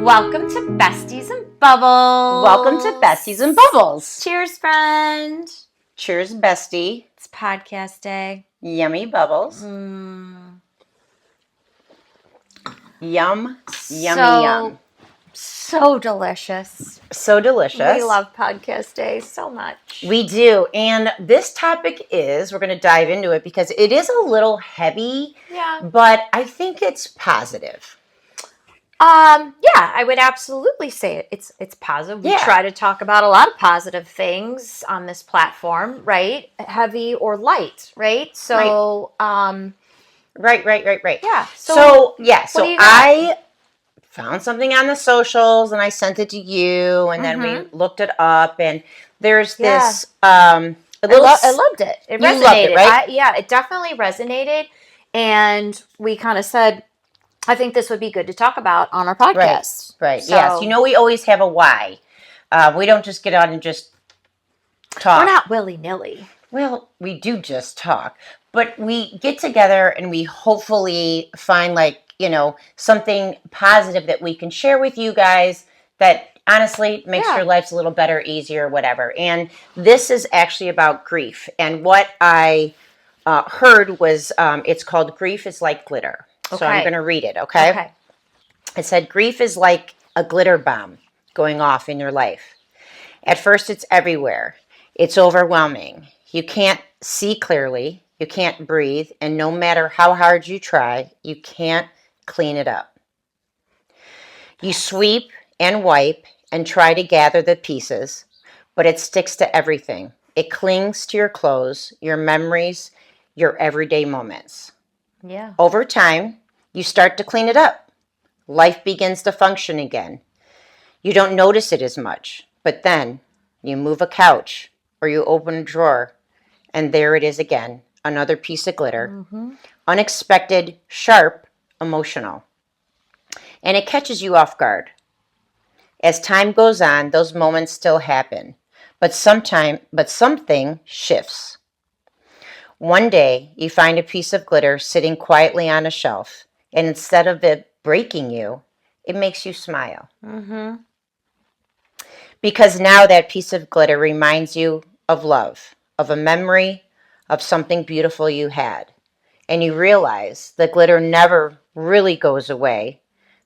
Welcome to Besties and Bubbles. Welcome to Besties and Bubbles. Cheers, friend. Cheers, bestie. It's podcast day. Yummy bubbles. Yum, yum. So delicious. So delicious. We love podcast day so much. We do. And this topic is, we're going to dive into it because it is a little heavy. Yeah. But I think it's positive. Yeah, I would absolutely say it. It's positive. We try to talk about a lot of positive things on this platform, right? Heavy or light, right? So, Right. yeah. So I found something on the socials and I sent it to you, and then we looked it up, and there's this I loved it. It resonated. You loved it, right? It definitely resonated. And we kind of said, I think this would be good to talk about on our podcast. Right. So, yes. We always have a why. We don't just get on and just talk. We're not willy-nilly. Well, we do just talk. But we get together and we hopefully find something positive that we can share with you guys that honestly makes your lives a little better, easier, whatever. And this is actually about grief. And what I heard was it's called Grief is Like Glitter. So I'm going to read it, okay? It said, grief is like a glitter bomb going off in your life. At first, it's everywhere. It's overwhelming. You can't see clearly. You can't breathe. And no matter how hard you try, you can't clean it up. You sweep and wipe and try to gather the pieces, but it sticks to everything. It clings to your clothes, your memories, your everyday moments. Yeah. Over time, you start to clean it up. Life begins to function again. You don't notice it as much, but then you move a couch or you open a drawer, and there it is again, another piece of glitter. Unexpected, sharp, emotional. And it catches you off guard. As time goes on, those moments still happen, but something shifts. One day, you find a piece of glitter sitting quietly on a shelf, and instead of it breaking you, it makes you smile. Because now that piece of glitter reminds you of love, of a memory, of something beautiful you had. And you realize the glitter never really goes away,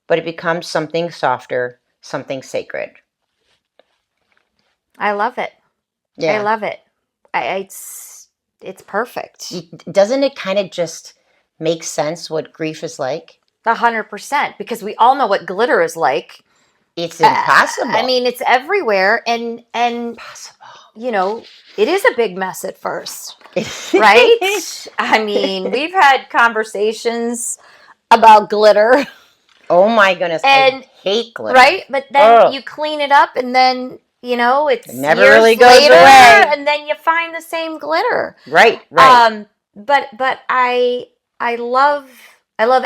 but it becomes something softer, something sacred. I love it. Yeah. I love it. It's perfect. Doesn't it kind of just make sense what grief is like? 100%, because we all know what glitter is like. It's impossible. I mean, it's everywhere, and impossible. It is a big mess at first, right? I mean, we've had conversations about glitter. Oh my goodness, I hate glitter. Right? But then you clean it up, and then it never years really goes later, away, and then you find the same glitter. Right. But I love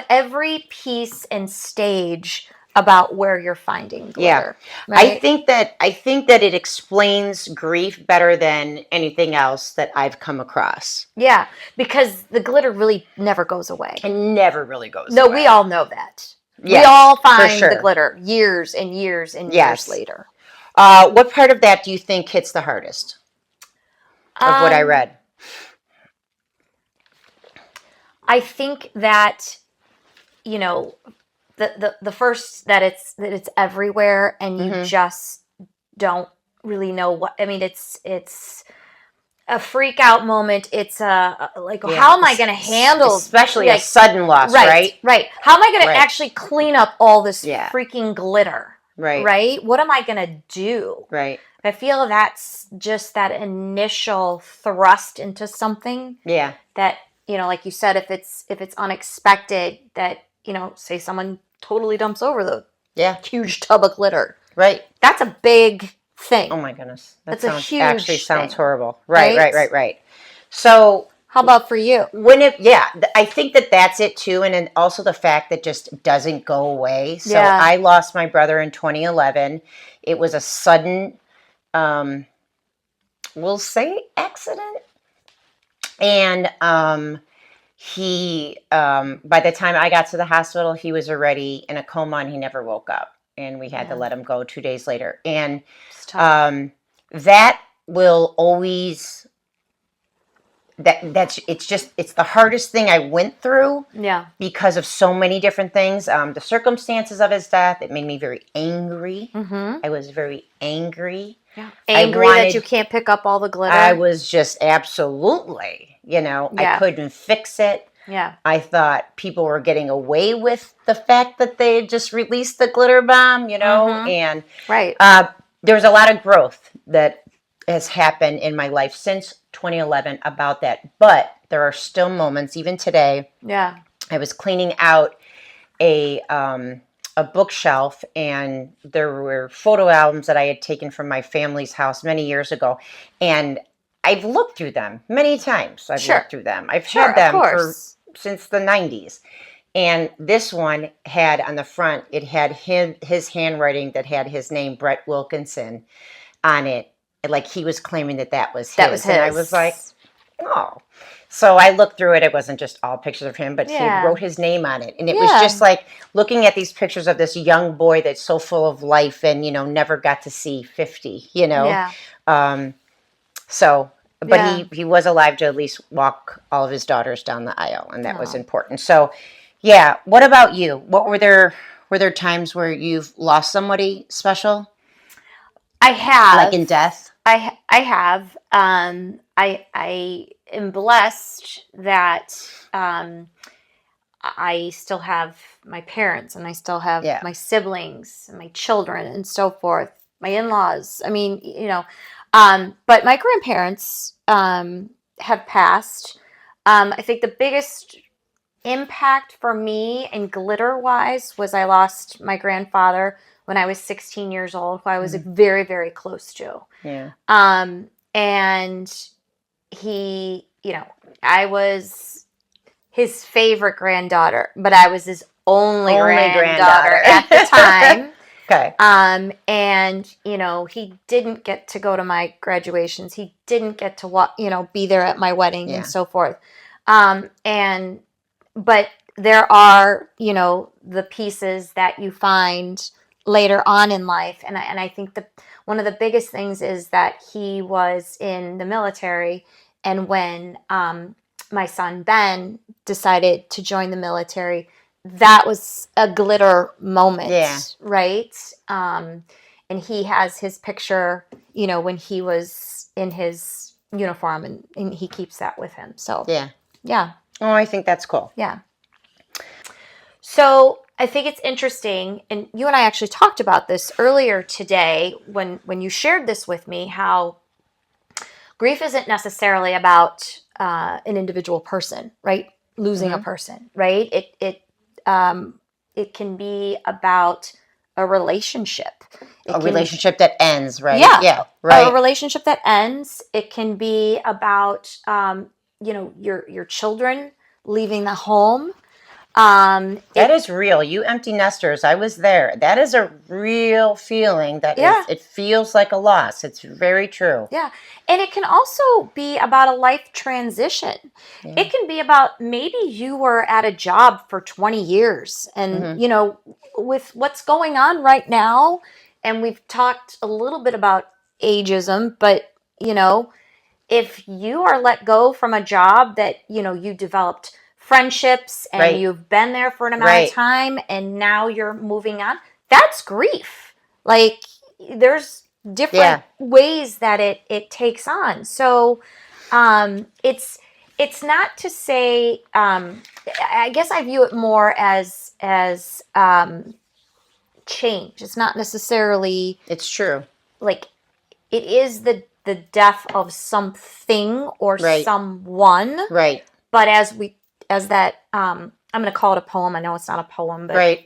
every piece and stage about where you're finding glitter. Yeah. Right? I think that it explains grief better than anything else that I've come across. Yeah, because the glitter really never goes away. It never really goes away. No, we all know that. Yes, we all find for sure. the glitter years and years and years later. What part of that do you think hits the hardest of what I read? I think that, the first that it's everywhere, and you just don't really know what. I mean, it's a freak out moment. It's how am I going to handle, especially a sudden loss, right? Right. How am I going to actually clean up all this freaking glitter? Right. What am I going to do? Right. I feel that's just that initial thrust into something. Yeah. That, like you said, if it's unexpected, that, say someone totally dumps over the huge tub of glitter. Right. That's a big thing. Oh my goodness. That's a huge sounds thing. horrible. Right. So how about for you? I think that's it too. And then also the fact that just doesn't go away. So I lost my brother in 2011. It was a sudden, we'll say, accident. And he, by the time I got to the hospital, he was already in a coma and he never woke up. and we had to Yeah. let him go 2 days later. And It's tough. that will always it's the hardest thing I went through Yeah. because of so many different things. The circumstances of his death, it made me very angry. Mm-hmm. I was very angry. Yeah. I Angry that you wanted, can't pick up all the I glitter. was just absolutely, I Yeah. couldn't fix it. Yeah. I thought people were getting away with the fact that they had just released the glitter bomb, Mm-hmm. and Right. there's a lot of growth that has happened in my life since 2011 about that. But there are still moments, even today. Yeah. I was cleaning out a bookshelf, and there were photo albums that I had taken from my family's house many years ago, and I've looked through them many times. I've Sure. looked through them. I've Sure. had Of them for course. since the 90s. And this one had on the front, it had his handwriting that had his name, Brett Wilkinson, on it. Like he was claiming that was That was his. And I was like, his. oh. So I looked through it. It wasn't just all pictures of him, but he had Yeah. wrote his name on it. And it was just Yeah. like looking at these pictures of this young boy that's so full of life and, never got to see 50. Yeah. Um, but Yeah. he was alive to at least walk all of his daughters down the aisle, and that was Oh. important. So, yeah. What about you? Were there times where you've lost somebody special, I like have. in death? I have. I am blessed that I still have my parents and I still have Yeah. my siblings and my children and so forth, my in-laws. I mean, but my grandparents have passed. I think the biggest impact for me and glitter wise was I lost my grandfather when I was 16 years old, who I was very, very close to. Yeah. And he, I was his favorite granddaughter, but I was his only granddaughter at the time. Okay. And he didn't get to go to my graduations. He didn't get to be there at my wedding and so forth. But there are, the pieces that you find later on in life. And I think one of the biggest things is that he was in the military. And when my son Ben decided to join the military, that was a glitter moment, right? And he has his picture, when he was in his uniform, and he keeps that with him. So, yeah. Oh, I think that's cool. Yeah. So I think it's interesting, and you and I actually talked about this earlier today when you shared this with me, how grief isn't necessarily about an individual person, right? Losing a person, right? It can be about a relationship. Relationship that ends, right? Yeah. Yeah, right. A relationship that ends. It can be about your children leaving the home. That is real. You empty nesters, I was there. That is a real feeling. It feels like a loss. It's very true. Yeah. And it can also be about a life transition. Yeah. It can be about maybe you were at a job for 20 years and, with what's going on right now, and we've talked a little bit about ageism, but, if you are let go from a job that, you developed friendships and you've been there for an amount of time and now you're moving on, that's grief. Like, there's different ways that it takes on. So it's not to say, I guess I view it more as change. It's not necessarily, it's true, like, it is the death of something or someone, right? But as that I'm going to call it a poem. I know it's not a poem, but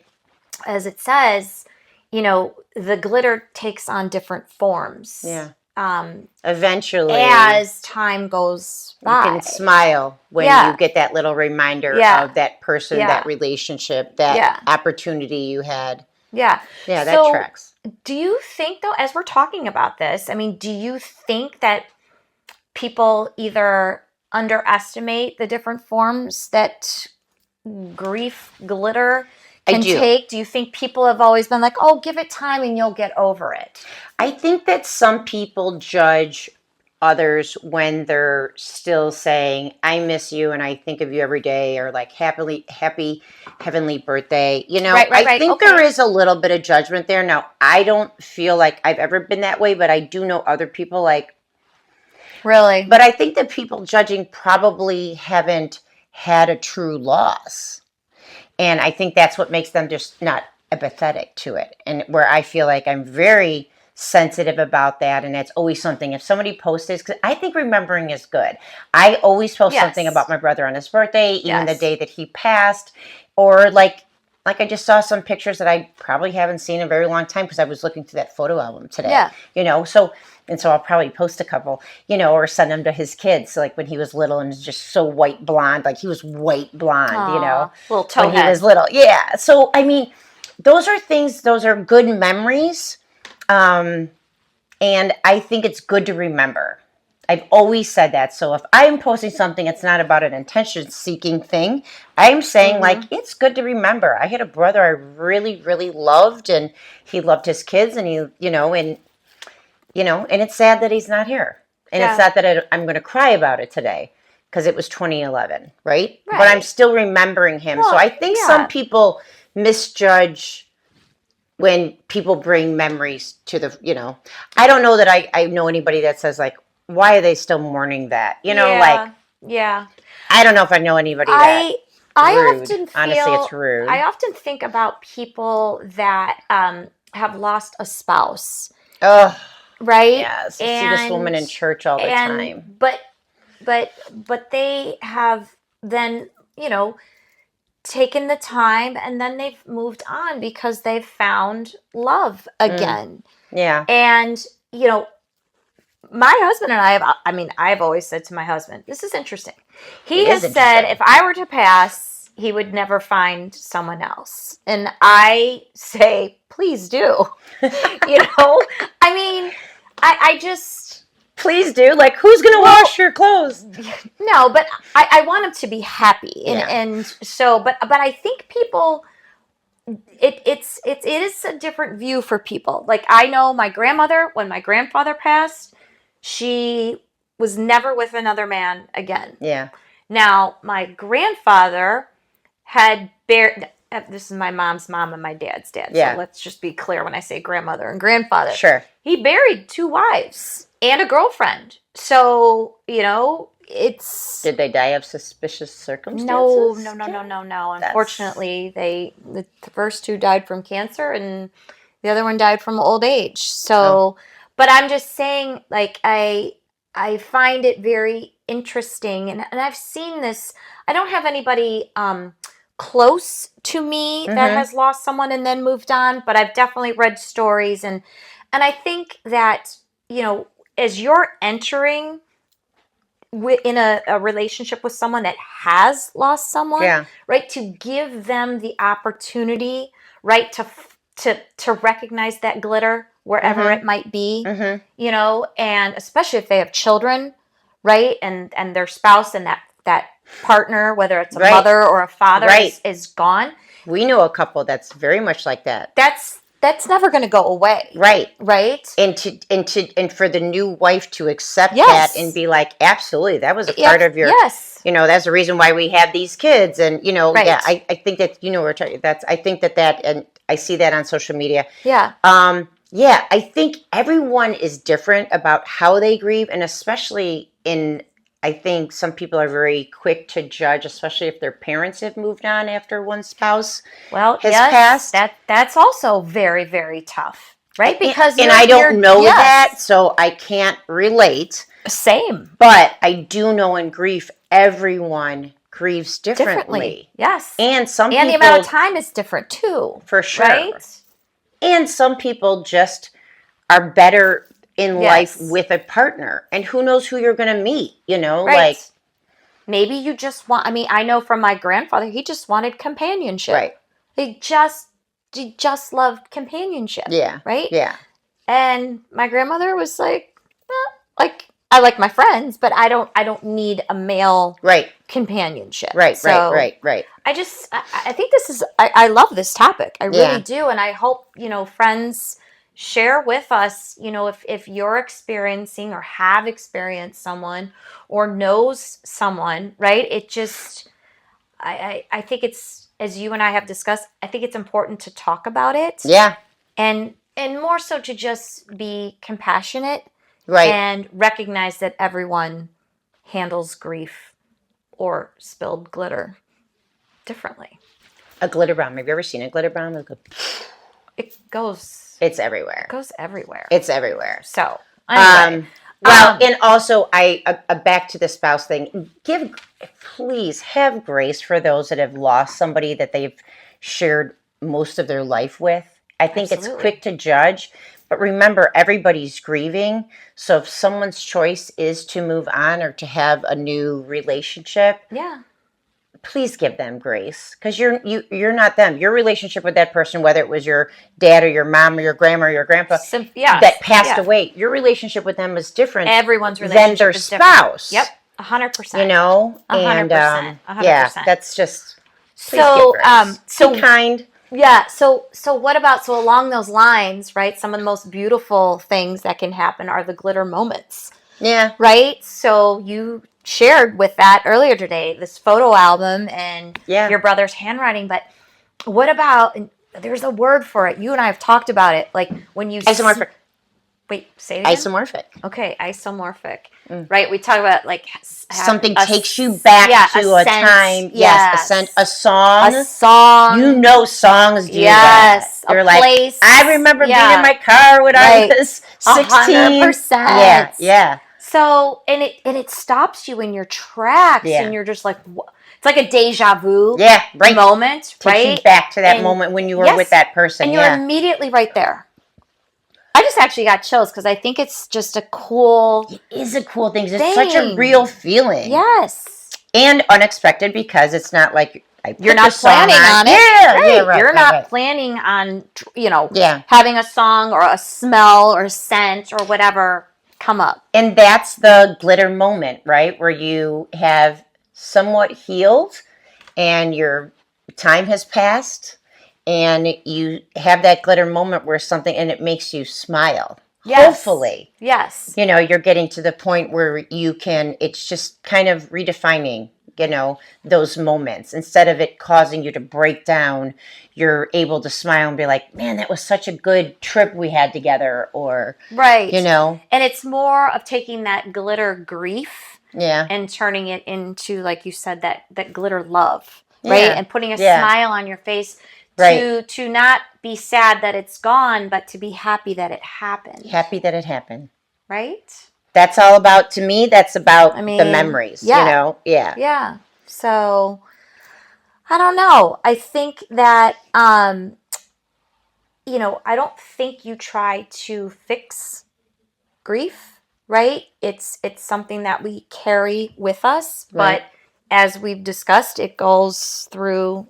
as it says, the glitter takes on different forms. Yeah. Eventually, as time goes by, you can smile when you get that little reminder of that person, that relationship, that opportunity you had. Yeah. Yeah, that tracks. Do you think, though, as we're talking about this, do you think that people either underestimate the different forms that grief, glitter I can do. take? Do you think people have always been like, oh, give it time and you'll get over it? I think that some people judge others when they're still saying, I miss you and I think of you every day, or like happy heavenly birthday. Right, right, I right. think there Okay. is a little bit of judgment there. Now, I don't feel like I've ever been that way, but I do know other people like, Really? but I think that people judging probably haven't had a true loss. And I think that's what makes them just not empathetic to it. And where I feel like I'm very sensitive about that. And that's always something. If somebody posts this, because I think remembering is good. I always post something about Yes. my brother on his birthday, even the Yes. day that he passed, or like I just saw some pictures that I probably haven't seen in a very long time because I was looking through that photo album today. Yeah. So I'll probably post a couple, or send them to his kids. So like when he was little and was just so white blonde, like he was white blonde, Aw, little when he was towhead. little. Yeah. So I mean, those are good memories. Um, and I think it's good to remember. I've always said that. So if I'm posting something, it's not about an attention seeking thing. I'm saying, like, Mm-hmm. it's good to remember. I had a brother I really, really loved, and he loved his kids, and and it's sad that he's not here. And it's Yeah. sad that I'm going to cry about it today because it was 2011, right? But I'm Right. still remembering him. So Well, I think some yeah. people misjudge when people bring memories to I don't know that I know anybody that says, like, why are they still mourning that? Like, Yeah. Yeah. I don't know if I know anybody that I I rude. often Honestly, it's feel I rude. often think about people that have lost a spouse, Oh, right? yes. I see this woman And in church all the and time. but they have then, you know, taken the time and then they've moved on because they've found love Mm, again. yeah, And, you know, my husband and I mean, I've always said to my husband, this is interesting. it He is has said if interesting. I were to pass, he would never find someone else. And I say, please do. You know, I mean, I just, Please do. Like, who's going to wash well, your clothes? no, but I want him to be happy. Yeah. And so, but I think people, it is a different view for people. Like I know my grandmother, when my grandfather passed, she was never with another man again. Yeah. Now, my grandfather had this is my mom's mom and my dad's dad. So Yeah. let's just be clear when I say grandmother and grandfather. Sure. He buried two wives and a girlfriend. So, you know, it's Did they die of suspicious no, circumstances? no, no, no, no, no. That's Unfortunately, the first two died from cancer and the other one died from old age. oh. So, but I'm just saying, like, I find it very interesting, and I've seen this. I don't have anybody close to me that Mm-hmm. has lost someone and then moved on, but I've definitely read stories, and I think that, you know, as you're entering in a relationship with someone that has lost someone, Yeah. right, to give them the opportunity, right, to recognize that glitter wherever Mm-hmm. it might be, Mm-hmm. you know, and especially if they have children, right, and their spouse and that partner, whether it's a Right. mother or a father, Right. is gone. We know a couple that's very much like that. That's never going to go away, Right. right? And for the new wife to accept that and Yes. be like, absolutely, that was a part Yep. of your, Yes. that's the reason why we have these kids. And, yeah, Right. I think that, we're talking, I think that, and I see that on social media. Yeah. Yeah, I think everyone is different about how they grieve, and especially I think some people are very quick to judge, especially if their parents have moved on after one spouse Well, has yes, passed. that's also very, very tough, right? And, Because and I don't you're know that, yes, so I can't relate. same, But I do know in grief, everyone grieves differently. differently. Yes. And some And the amount of people, time is different too, for right? sure. And some people just are better in life Yes. with a partner. And who knows who you're going to meet, Right. like, Maybe you just want, I mean, I know from my grandfather, he just wanted companionship. right. He just loved companionship, Yeah. right? Yeah. And my grandmother was like, like I like my friends, but I don't need a male Right. companionship. Right. So Right. I think this is, I love this topic. I really Yeah. do. And I hope, friends share with us, if you're experiencing or have experienced someone or knows someone, right? It just, I think it's, as you and I have discussed, I think it's important to talk about it, Yeah. and more so to just be compassionate Right. and recognize that everyone handles grief or spilled glitter differently. A glitter bomb. Have you ever seen a glitter bomb? It goes It's everywhere. everywhere. It's everywhere. So anyway, Well, and also, back to the spouse thing. Please have grace for those that have lost somebody that they've shared most of their life with. I think it's absolutely. quick to judge, but remember, everybody's grieving. So if someone's choice is to move on or to have a new relationship, Yeah. please give them grace, because you're not them. Your relationship with that person, whether it was your dad or your mom or your grandma or your grandpa Yes. that passed Yeah. away, your relationship with them is different Everyone's than relationship their is different. spouse. Yep. 100%. You know, A hundred and percent. A hundred yeah, percent. that's just please give So, grace. so Be kind. yeah. So what about, so along those lines, right? Some of the most beautiful things that can happen are the glitter moments, Yeah, right? So you shared with that earlier today, this photo album and yeah. your brother's handwriting, but what about, and there's a word for it. You and I have talked about it. Like when you Isomorphic. wait, say it again. Isomorphic. Okay, isomorphic. Right? We talk about like Something takes you back to a scent, time. Yes, a scent, a a song. song. You know, songs do that. Yes, You're a like, place. I remember being in Yeah, my car when I right. was 16. 100%. Yeah. So, and it stops you in your tracks, and Yeah. you're just like, it's like a deja vu Yeah, right. moment, Takes you right? back to that And moment when you were with yes, that person. and you're Yeah. immediately right there. I just actually got chills because I think it's just a cool It is a cool thing. It's such a thing. real feeling. Yes. And unexpected, because it's not like I put You're not the song planning on it. Yeah, Right. yeah, right. You're right, not right. planning on, Yeah. having a song or a smell or a scent or whatever come up. And that's the glitter moment, right? Where you have somewhat healed and your time has passed and you have that glitter moment where something, and it makes you smile. Yes. Hopefully. Yes. You're getting to the point where you can, it's just kind of redefining, those moments. Instead of it causing you to break down, you're able to smile and be like, man, that was such a good trip we had together. Or, Right. And it's more of taking that glitter grief yeah. and turning it into, like you said, that glitter love, right? Yeah. And putting a Yeah. smile on your face Right. to not be sad that it's gone, but to be happy that it happened. Happy that it happened. Right? That's all about, to me, that's about the memories, Yeah. Yeah. Yeah. So I don't know. I think that I don't think you try to fix grief, right? It's something that we carry with us, Right. but as we've discussed, it goes through,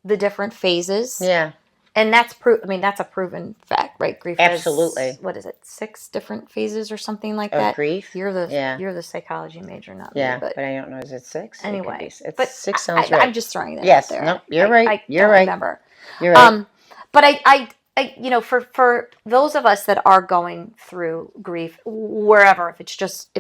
the different phases. Yeah. And that's that's a proven fact, right? Grief Absolutely. has, what is it, 6 different phases or something like Of that. grief? You're the Yeah. you're the psychology major, not me. Yeah, But I don't know. Is it 6? anyway, It's but 6 sounds right. I'm just throwing that Yes. out there. No, you're right. I You're don't right. remember. You're right. But for those of us that are going through grief, wherever, if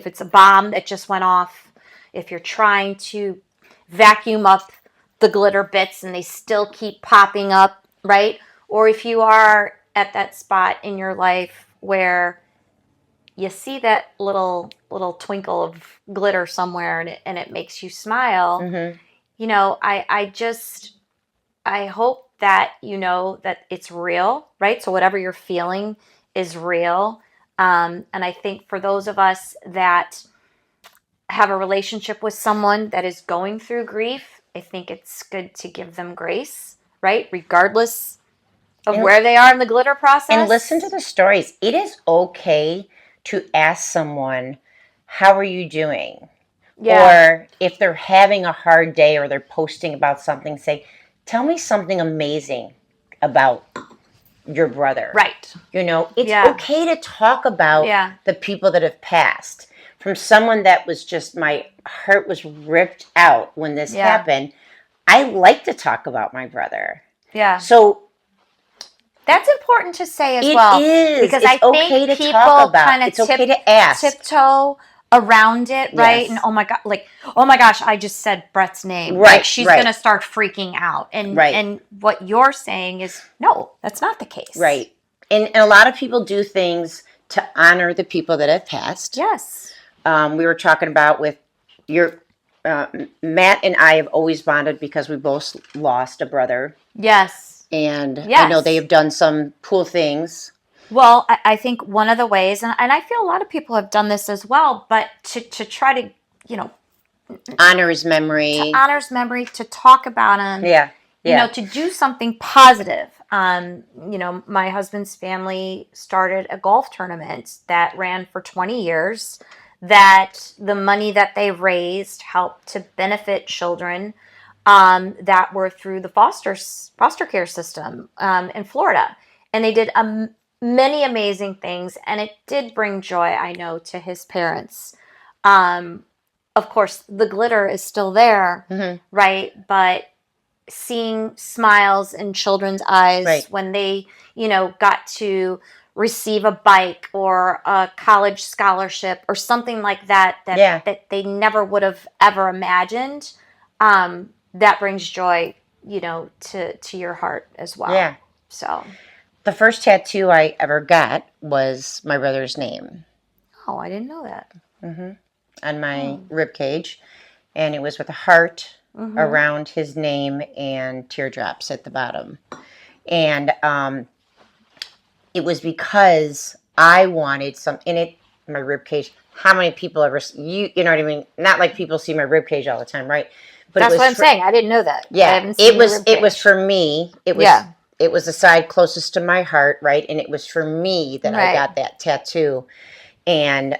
it's a bomb that just went off, if you're trying to vacuum up the glitter bits and they still keep popping up, right? Or if you are at that spot in your life where you see that little twinkle of glitter somewhere, and it makes you smile. Mm-hmm. I hope that that it's real, right? So whatever you're feeling is real. And I think for those of us that have a relationship with someone that is going through grief, I think it's good to give them grace, right? Regardless of where they are in the glitter process. And listen to the stories. It is okay to ask someone, how are you doing? Yeah. Or if they're having a hard day or they're posting about something, say, tell me something amazing about your brother. Right. It's okay to talk about the people that have passed. From someone that was just, my heart was ripped out when this happened. I like to talk about my brother. Yeah. So that's important to say as well. It is. Because it's I think okay to people talk about. kind of it's okay to ask. tiptoe around it, right? Yes. And oh my gosh, I just said Brett's name. Right. Like she's gonna start freaking out. And what you're saying is no, that's not the case. Right. And a lot of people do things to honor the people that have passed. Yes. We were talking about with your Matt and I have always bonded because we both lost a brother. Yes. And I know they have done some cool things. Well, I think one of the ways, and I feel a lot of people have done this as well, but to try to, honor his memory. To honor his memory, to talk about him. Yeah. To do something positive. My husband's family started a golf tournament that ran for 20 years, that the money that they raised helped to benefit children that were through the foster care system in Florida. And they did many amazing things, and it did bring joy, I know, to his parents. Of course, the glitter is still there, right? But seeing smiles in children's eyes when they, got to receive a bike or a college scholarship or something like that they never would have ever imagined, that brings joy, to your heart as well. Yeah. So the first tattoo I ever got was my brother's name. Oh, I didn't know that. On my rib cage, and it was with a heart around his name and teardrops at the bottom. And it was because I wanted some in it. My rib cage. How many people ever you know what I mean? Not like people see my rib cage all the time, right? But that's what I'm saying. I didn't know that. Yeah, it was for me. It was the side closest to my heart, right? And it was for me that I got that tattoo. And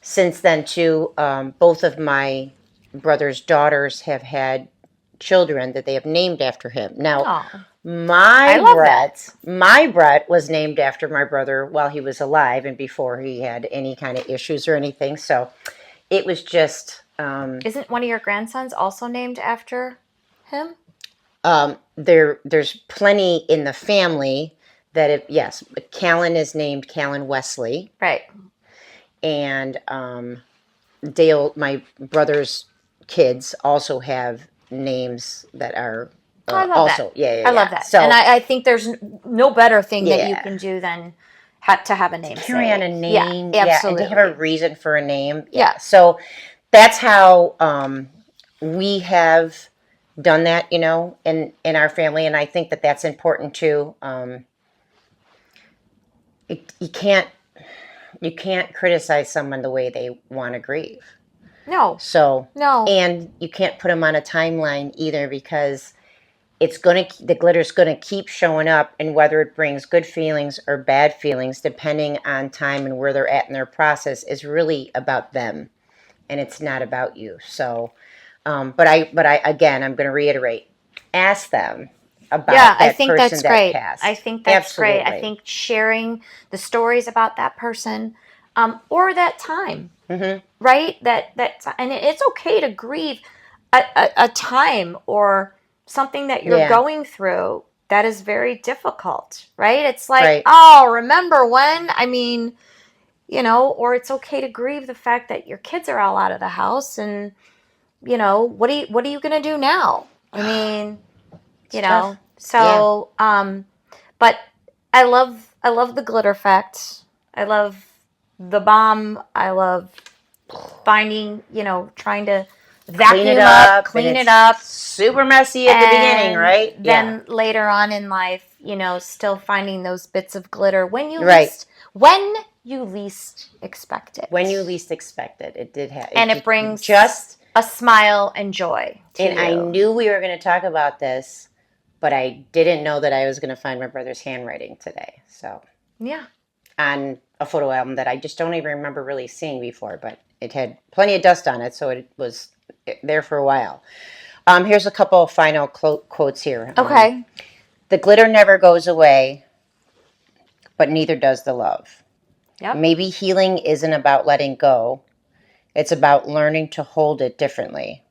since then, too, both of my brother's daughters have had children that they have named after him. Now, my Brett was named after my brother while he was alive and before he had any kind of issues or anything. So it was just... Isn't one of your grandsons also named after him? There's plenty in the family that Callan is named Callan Wesley. Right. And Dale, my brother's kids, also have names that are I love also that. I love that. So, and I think there's no better thing that you can do than to have a name. Carry on a name. Yeah, absolutely. And to have a reason for a name. Yeah. So that's how we have done that, in our family. And I think that that's important too. You can't criticize someone the way they want to grieve. No. So no. And you can't put them on a timeline either, because the glitter's gonna keep showing up, and whether it brings good feelings or bad feelings, depending on time and where they're at in their process, is really about them, and it's not about you. So, but I again, I'm going to reiterate: ask them about that I think person that's that passed. Passed. I think that's great. I think sharing the stories about that person, or that time, right? And it's okay to grieve a time or something that you're going through that is very difficult, right? It's like, oh, remember when? I mean, or it's okay to grieve the fact that your kids are all out of the house, and what are you going to do now? I mean, tough. So, but I love the glitter effect. I love the bomb. I love finding, trying to vacuum up, clean it up. Super messy at the beginning, right? Then later on in life, still finding those bits of glitter when you least expect it. When you least expect it, it did happen. And it brings just a smile and joy to you. I knew we were going to talk about this, but I didn't know that I was going to find my brother's handwriting today. So on a photo album that I just don't even remember really seeing before, but it had plenty of dust on it, so it was there for a while. Here's a couple of final quotes here. Okay. The glitter never goes away. but neither does the love. Yep. Maybe healing isn't about letting go. It's about learning to hold it differently.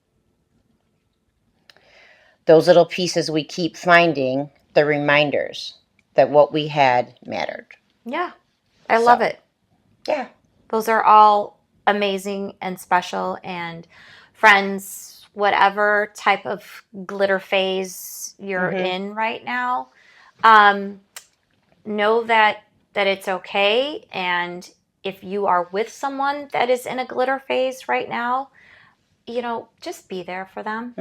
Those little pieces we keep finding, the reminders that what we had mattered. Yeah. I love it. Yeah. Those are all amazing and special. And friends, whatever type of glitter phase you're in right now, know that it's okay. And if you are with someone that is in a glitter phase right now, just be there for them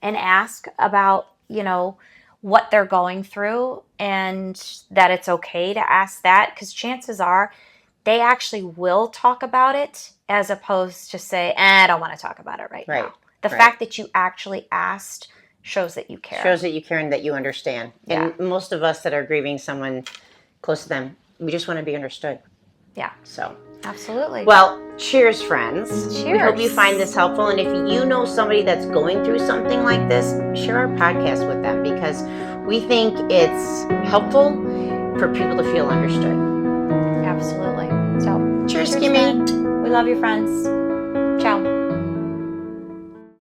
and ask about, what they're going through, and that it's okay to ask that, because chances are they actually will talk about it, as opposed to say, I don't want to talk about it right now. The fact that you actually asked shows that you care. Shows that you care and that you understand. Yeah. And most of us that are grieving someone close to them, we just want to be understood. Yeah. So. Absolutely. Well, cheers, friends. Cheers. We hope you find this helpful. And if you know somebody that's going through something like this, share our podcast with them, because we think it's helpful for people to feel understood. Absolutely. So, cheers, Kimmy. We love you, friends.